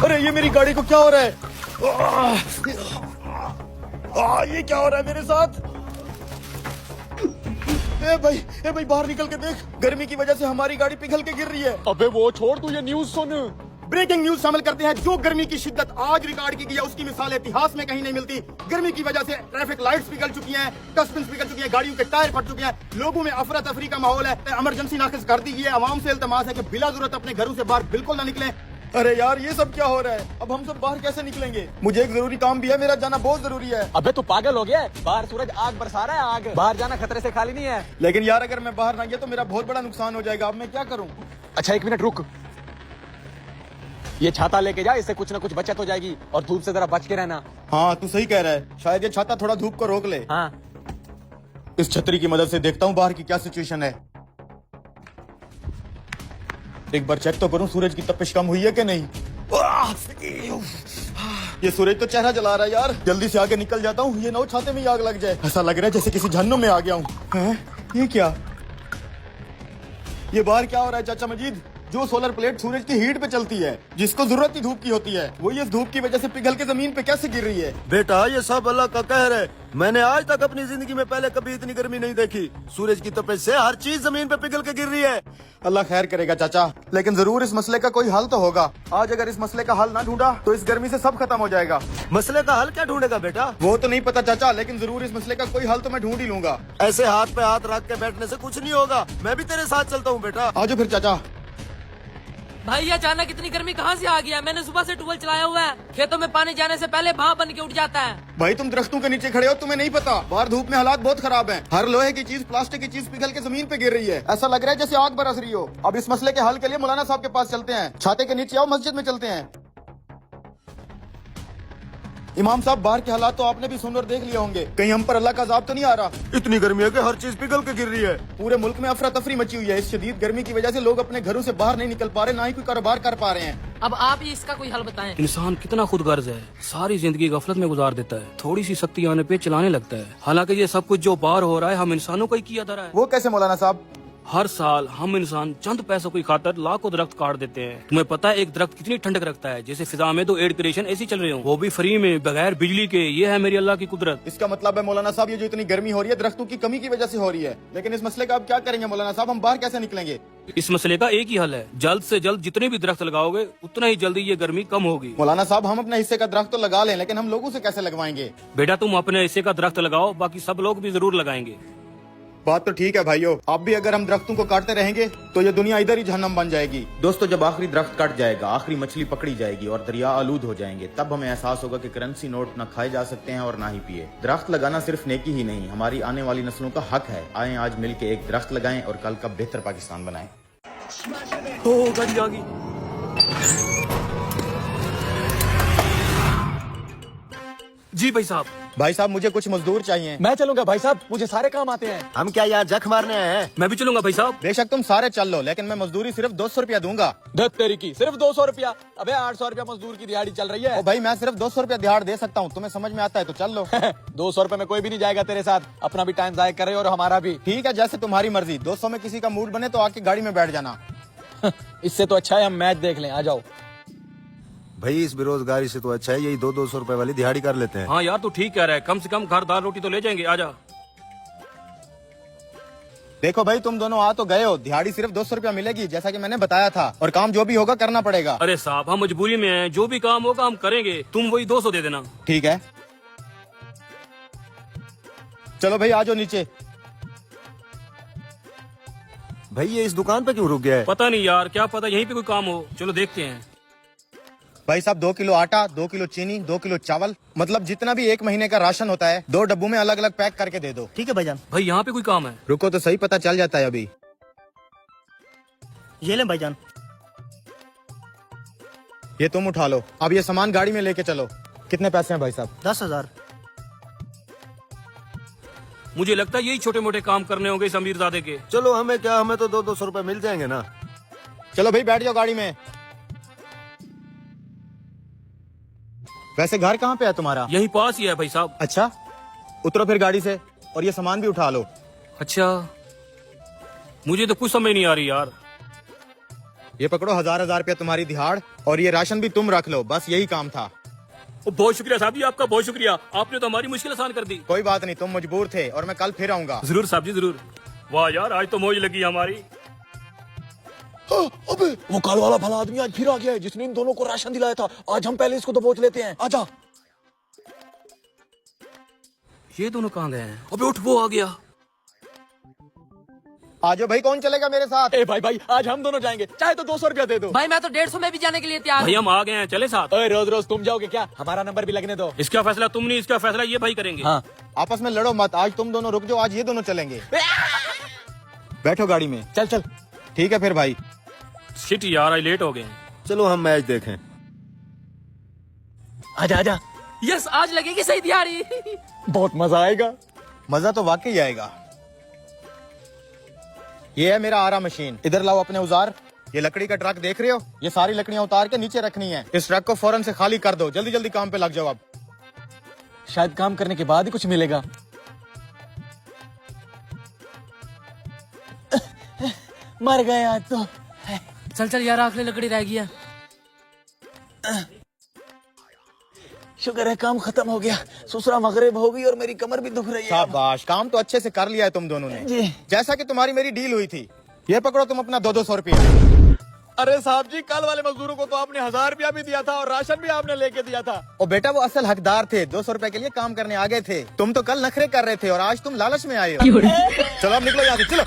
अरे ये मेरी गाड़ी को क्या हो रहा है? ये क्या हो रहा है मेरे साथ? ए भाई बाहर निकल के देख, गर्मी की वजह से हमारी गाड़ी पिघल के गिर रही है। अबे वो छोड़, तू ये न्यूज सुन। ब्रेकिंग न्यूज शामिल करते हैं। जो गर्मी की शिद्दत आज रिकॉर्ड की गई है उसकी मिसाल इतिहास में कहीं नहीं मिलती। गर्मी की वजह से ट्रैफिक लाइट्स पिघल चुकी हैं, डस्टबिन पिघल चुकी हैं, गाड़ियों के टायर फट चुके हैं, लोगों में अफरा तफरी का माहौल है। इमरजेंसी नाफिज कर दी गई है। आवाम से इल्तमास है कि बिला जरूरत अपने घरों से बाहर बिल्कुल ना निकलें। अरे यार ये सब क्या हो रहा है? अब हम सब बाहर कैसे निकलेंगे? मुझे एक जरूरी काम भी है, मेरा जाना बहुत जरूरी है। अबे तू पागल हो गया? बाहर सूरज आग बरसा रहा है, आग। बाहर जाना खतरे से खाली नहीं है। लेकिन यार अगर मैं बाहर ना गया तो मेरा बहुत बड़ा नुकसान हो जाएगा। अब मैं क्या करूँ? अच्छा 1 मिनट रुक, ये छाता लेके जा, इससे कुछ ना कुछ बचत हो जाएगी। और धूप से जरा बच के रहना। हाँ तू सही कह रहा है, शायद ये छाता थोड़ा धूप को रोक ले। हाँ इस छतरी की मदद से देखता हूँ बाहर की क्या सिचुएशन है। एक बार चेक तो करूँ सूरज की तपिश कम हुई है कि नहीं। ये सूरज तो चेहरा जला रहा है यार, जल्दी से आगे निकल जाता हूँ, ये ना हो छाते में ही आग लग जाए। ऐसा लग रहा है जैसे किसी जहन्नुम में आ गया हूँ। ये क्या, ये बाहर क्या हो रहा है चाचा मजीद? जो सोलर प्लेट सूरज की हीट पे चलती है, जिसको जरूरत ही धूप की होती है, वो इस धूप की वजह से पिघल के जमीन पे कैसे गिर रही है? बेटा ये सब अल्लाह का कहर है। मैंने आज तक अपनी जिंदगी में पहले कभी इतनी गर्मी नहीं देखी। सूरज की तपिश से हर चीज जमीन पे पिघल के गिर रही है। अल्लाह खैर करेगा चाचा, लेकिन जरूर इस मसले का कोई हल तो होगा। आज अगर इस मसले का हल ना ढूंढा तो इस गर्मी से सब खत्म हो जाएगा। मसले का हल क्या ढूंढेगा बेटा? वो तो नहीं पता चाचा, लेकिन जरूर इस मसले का कोई हल तो मैं ढूंढ ही लूंगा। ऐसे हाथ पे हाथ रख के बैठने से कुछ नहीं होगा। मैं भी तेरे साथ चलता हूँ बेटा। आजो फिर चाचा। भाई अचानक इतनी गर्मी कहाँ से आ गया? मैंने सुबह से ट्यूबवेल चलाया हुआ है, खेतों में पानी जाने से पहले भाप बन के उठ जाता है। भाई तुम दरख्तों के नीचे खड़े हो, तुम्हें नहीं पता बाहर धूप में हालात बहुत खराब हैं। हर लोहे की चीज, प्लास्टिक की चीज पिघल के जमीन पे गिर रही है। ऐसा लग रहा है जैसे आग बरस रही हो। अब इस मसले के हल के लिए मौलाना साहब के पास चलते हैं। छाते के नीचे आओ, मस्जिद में चलते हैं। इमाम साहब बाहर के हालात तो आपने भी सुन और देख लिए होंगे, कहीं हम पर अल्लाह का अज़ाब तो नहीं आ रहा? इतनी गर्मी है कि हर चीज पिघल के गिर रही है। पूरे मुल्क में अफरा तफरी मची हुई है। इस शदीद गर्मी की वजह से लोग अपने घरों से बाहर नहीं निकल पा रहे, ना ही कोई कारोबार कर पा रहे हैं। अब आप ही इसका कोई हल बताएं। इंसान कितना खुदगर्ज है, सारी जिंदगी गफलत में गुजार देता है, थोड़ी सी सख्ती आने पे चलाने लगता है। हालांकि ये सब कुछ जो बाहर हो रहा है हम इंसानों का ही किया धरा है। वो कैसे मौलाना साहब? हर साल हम इंसान चंद पैसों की खातर लाखों दरख्त काट देते हैं। तुम्हें पता है एक दरख्त कितनी ठंडक रखता है? जैसे फिजा में तो एयर कंडीशन ऐसी चल रही हो, वो भी फ्री में बगैर बिजली के। ये है मेरी अल्लाह की कुदरत। इसका मतलब है मौलाना साहब ये जो इतनी गर्मी हो रही है दरख्तों की कमी की वजह से हो रही है। लेकिन इस मसले का आप क्या करेंगे मौलाना साहब? हम बाहर कैसे निकलेंगे? इस मसले का एक ही हल है, जल्द से जल्द जितने भी दरख्त लगाओगे उतना ही जल्दी ये गर्मी कम होगी। मौलाना साहब हम अपने हिस्से का दरख्त तो लगा लें, लेकिन हम लोगों से कैसे लगवाएंगे? बेटा तुम अपने हिस्से का दरख्त लगाओ, बाकी सब लोग भी जरूर लगाएंगे। बात तो ठीक है भाइयों, आप भी अगर हम दरख्तों को काटते रहेंगे तो ये दुनिया इधर ही जहन्नम बन जाएगी। दोस्तों जब आखिरी दरख्त कट जाएगा, आखिरी मछली पकड़ी जाएगी और दरिया आलूद हो जाएंगे, तब हमें एहसास होगा कि करेंसी नोट न खाए जा सकते हैं और ना ही पिए। दरख्त लगाना सिर्फ नेकी ही नहीं, हमारी आने वाली नस्लों का हक है। आए आज मिलके एक दरख्त लगाएं और कल का बेहतर पाकिस्तान बनाएं। ओ गाड़ी आ गई। जी भाई साहब। भाई साहब मुझे कुछ मजदूर चाहिए। मैं चलूंगा भाई साहब, मुझे सारे काम आते हैं। हम क्या यहाँ जख मारने आए हैं? मैं भी चलूंगा भाई साहब। बेशक तुम सारे चल लो, लेकिन मैं मजदूरी सिर्फ 200 रुपया दूंगा। धत तेरी की, सिर्फ 200 रुपया? अबे 800 रुपया मजदूर की दिहाड़ी चल रही है। ओ भाई मैं सिर्फ 200 रुपया दिहाड़ दे सकता हूँ, तुम्हें समझ में आता है तो चल लो। 200 रुपए में कोई भी नहीं जाएगा तेरे साथ, अपना भी टाइम जाया कर रहे हो और हमारा भी। ठीक है जैसे तुम्हारी मर्जी। 200 में किसी का मूड बने तो आके गाड़ी में बैठ जाना। इससे तो अच्छा है हम मैच देख लें, आ जाओ। भाई इस बेरोजगारी से तो अच्छा है यही 200-200 रुपए वाली दिहाड़ी कर लेते हैं। हाँ यार तू ठीक कह रहा है, कम से कम घर दाल रोटी तो ले जाएंगे। आजा। देखो भाई तुम दोनों आ तो गए हो, दिहाड़ी सिर्फ 200 रुपया मिलेगी जैसा कि मैंने बताया था, और काम जो भी होगा करना पड़ेगा। अरे साहब हम मजबूरी में हैं, जो भी काम होगा हम करेंगे, तुम वही 200 दे देना। ठीक है चलो भाई आ जाओ नीचे। भाई ये इस दुकान पे क्यों रुक गया है? पता नहीं यार, क्या पता यहीं पे कोई काम हो। चलो देखते हैं। भाई साहब 2 किलो आटा, 2 किलो चीनी, 2 किलो चावल, मतलब जितना भी 1 महीने का राशन होता है 2 डब्बों में अलग अलग पैक करके दे दो। ठीक है भाईजान। भाई यहाँ पे कोई काम है? रुको तो सही, पता चल जाता है अभी। ये ले भाईजान। ये तुम उठा लो, अब ये सामान गाड़ी में लेके चलो। कितने पैसे हैं भाई साहब? 10,000। मुझे लगता है यही छोटे मोटे काम करने होंगे इस अमीरजादे के। चलो हमें क्या, हमें तो 200-200 रुपए मिल जाएंगे ना। चलो भाई बैठ जाओ गाड़ी में। वैसे घर कहाँ पे है तुम्हारा? यहीं पास ही है भाई साहब। अच्छा उतरो फिर गाड़ी से और ये सामान भी उठा लो। अच्छा मुझे तो कुछ समझ नहीं आ रही यार। ये पकड़ो 1000 रुपया तुम्हारी दिहाड़ और ये राशन भी तुम रख लो, बस यही काम था। बहुत शुक्रिया साहब जी, आपका बहुत शुक्रिया, आपने तो हमारी मुश्किल आसान कर दी। कोई बात नहीं, तुम मजबूर थे और मैं कल फिर आऊंगा। जरूर साहब जी जरूर। वाह यार, आज तो मौज लगी हमारी। अबे वो काल वाला भला आदमी आज फिर आ गया है जिसने इन दोनों को राशन दिलाया था। आज हम पहले इसको दबोच लेते हैं। आजा। ये दोनों कहाँ गए हैं? अबे उठ, वो आ गया। आजो भाई, कौन चलेगा मेरे साथ? ए भाई आज हम दोनों जाएंगे, चाहे तो 200 रुपया दे दो। भाई मैं तो 150 में भी जाने के लिए तैयार भाई हूँ। हम आ गए हैं, चले साथ। ओए रोज रोज तुम जाओगे क्या? हमारा नंबर भी लगने दो। इसका फैसला तुम नहीं, इसका फैसला ये भाई करेंगे। हाँ। आपस में लड़ो मत, आज तुम दोनों रुक जाओ, आज ये दोनों चलेंगे। बैठो गाड़ी में। चल चल। ठीक है फिर भाई। शिट यार, आज लेट हो गए। चलो हम मैच देखें। आजा आजा। यस, आज लगेगी सही दिहाड़ी। बहुत मजा आएगा। मजा तो वाकई आएगा। ये है मेरा आरा मशीन, इधर लाओ अपने औजार। ये लकड़ी का ट्रक देख रहे हो, ये सारी लकड़ियां उतार के नीचे रखनी है। इस ट्रक को फौरन से खाली कर दो, जल्दी जल्दी काम पे लग जाओ। अब शायद काम करने के बाद ही कुछ मिलेगा। मर गए आज तो। चल चल यार, आखिरी लकड़ी रह गई है। शुक्र है काम खत्म हो गया। सुसरा मगरिब हो गई और मेरी कमर भी दुख रही है। शाबाश, काम तो अच्छे से कर लिया है तुम दोनों ने, जी। जैसा कि तुम्हारी मेरी डील हुई थी। ये पकड़ो तुम अपना 200 रुपया। अरे साहब जी, कल वाले मजदूरों को तो आपने 1000 रुपया भी दिया था और राशन भी आपने लेके दिया था। ओ बेटा, वो असल हकदार थे, 200 रुपए के लिए काम करने आ गए थे। तुम तो कल नखरे कर रहे थे और आज तुम लालच में आए हो। चलो अब निकलो यहाँ से, चलो।